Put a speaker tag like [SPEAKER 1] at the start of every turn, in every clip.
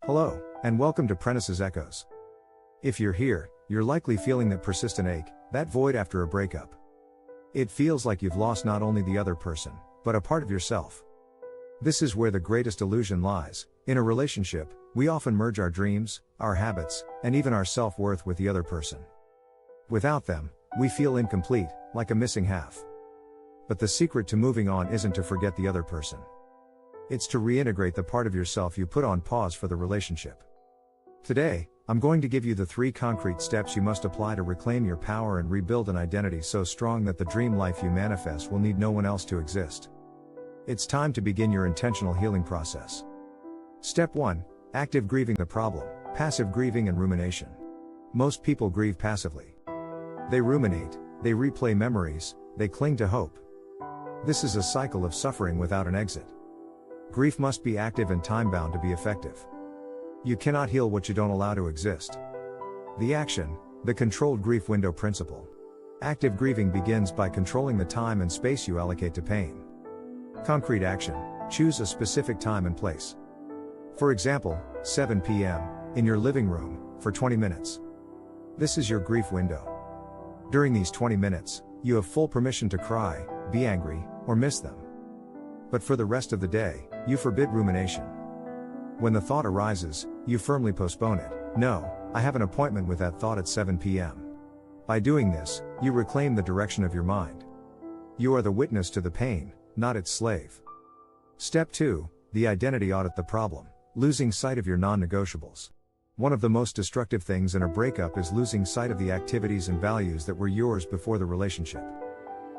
[SPEAKER 1] Hello, and welcome to Prentice's Echoes. If you're here, you're likely feeling that persistent ache, that void after a breakup. It feels like you've lost not only the other person, but a part of yourself. This is where the greatest illusion lies. In a relationship, we often merge our dreams, our habits, and even our self-worth with the other person. Without them, we feel incomplete, like a missing half. But the secret to moving on isn't to forget the other person. It's to reintegrate the part of yourself you put on pause for the relationship. Today, I'm going to give you the 3 concrete steps you must apply to reclaim your power and rebuild an identity so strong that the dream life you manifest will need no one else to exist. It's time to begin your intentional healing process. Step 1. Active grieving the problem, passive grieving and rumination. Most people grieve passively. They ruminate, they replay memories, they cling to hope. This is a cycle of suffering without an exit. Grief must be active and time-bound to be effective. You cannot heal what you don't allow to exist. The action, the controlled grief window principle. Active grieving begins by controlling the time and space you allocate to pain. Concrete action, choose a specific time and place. For example, 7 p.m., in your living room, for 20 minutes. This is your grief window. During these 20 minutes, you have full permission to cry, be angry, or miss them. But for the rest of the day, you forbid rumination. When the thought arises, you firmly postpone it. No, I have an appointment with that thought at 7 p.m. By doing this, you reclaim the direction of your mind. You are the witness to the pain, not its slave. Step 2, the identity audit the problem, losing sight of your non-negotiables. One of the most destructive things in a breakup is losing sight of the activities and values that were yours before the relationship.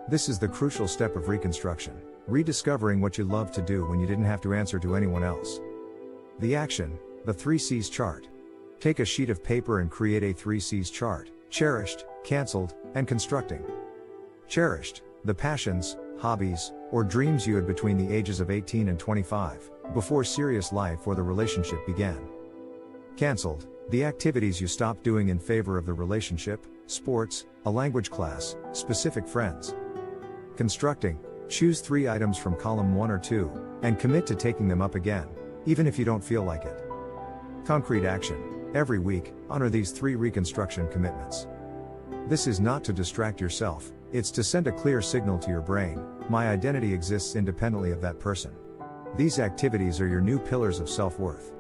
[SPEAKER 1] This is the crucial step of reconstruction, rediscovering what you loved to do when you didn't have to answer to anyone else. The action, the 3 C's chart. Take a sheet of paper and create a 3 C's chart: cherished, cancelled, and constructing. Cherished, the passions, hobbies, or dreams you had between the ages of 18 and 25, before serious life or the relationship began. Cancelled, the activities you stopped doing in favor of the relationship, sports, a language class, specific friends. Constructing, choose 3 items from column 1 or 2, and commit to taking them up again, even if you don't feel like it. Concrete action, every week, honor these 3 reconstruction commitments. This is not to distract yourself, it's to send a clear signal to your brain: my identity exists independently of that person. These activities are your new pillars of self-worth.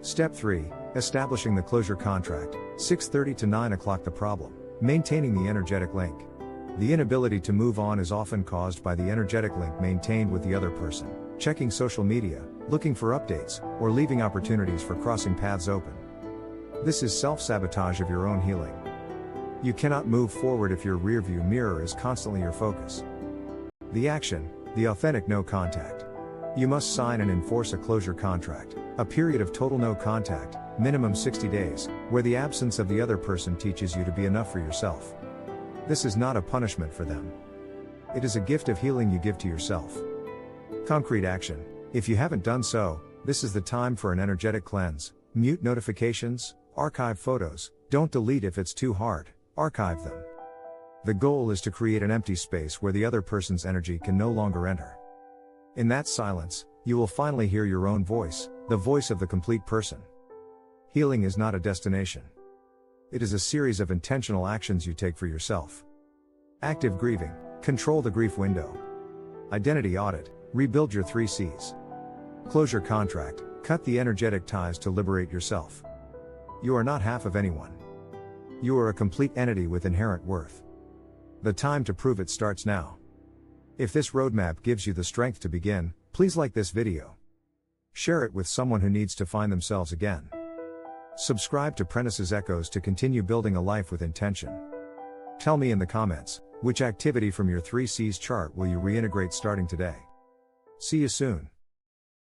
[SPEAKER 1] Step 3, establishing the closure contract, 6:30 to 9 o'clock the problem, maintaining the energetic link. The inability to move on is often caused by the energetic link maintained with the other person, checking social media, looking for updates, or leaving opportunities for crossing paths open. This is self-sabotage of your own healing. You cannot move forward if your rearview mirror is constantly your focus. The action, the authentic no contact. You must sign and enforce a closure contract, a period of total no contact, minimum 60 days, where the absence of the other person teaches you to be enough for yourself. This is not a punishment for them. It is a gift of healing you give to yourself. Concrete action, if you haven't done so, this is the time for an energetic cleanse. Mute notifications, archive photos, don't delete if it's too hard, archive them. The goal is to create an empty space where the other person's energy can no longer enter. In that silence, you will finally hear your own voice, the voice of the complete person. Healing is not a destination. It is a series of intentional actions you take for yourself. Active grieving, control the grief window. Identity audit, rebuild your 3 C's. Closure contract, cut the energetic ties to liberate yourself. You are not half of anyone. You are a complete entity with inherent worth. The time to prove it starts now. If this roadmap gives you the strength to begin, please like this video. Share it with someone who needs to find themselves again. Subscribe to Prentice's Echoes to continue building a life with intention. Tell me in the comments, which activity from your 3 C's chart will you reintegrate starting today? See you soon.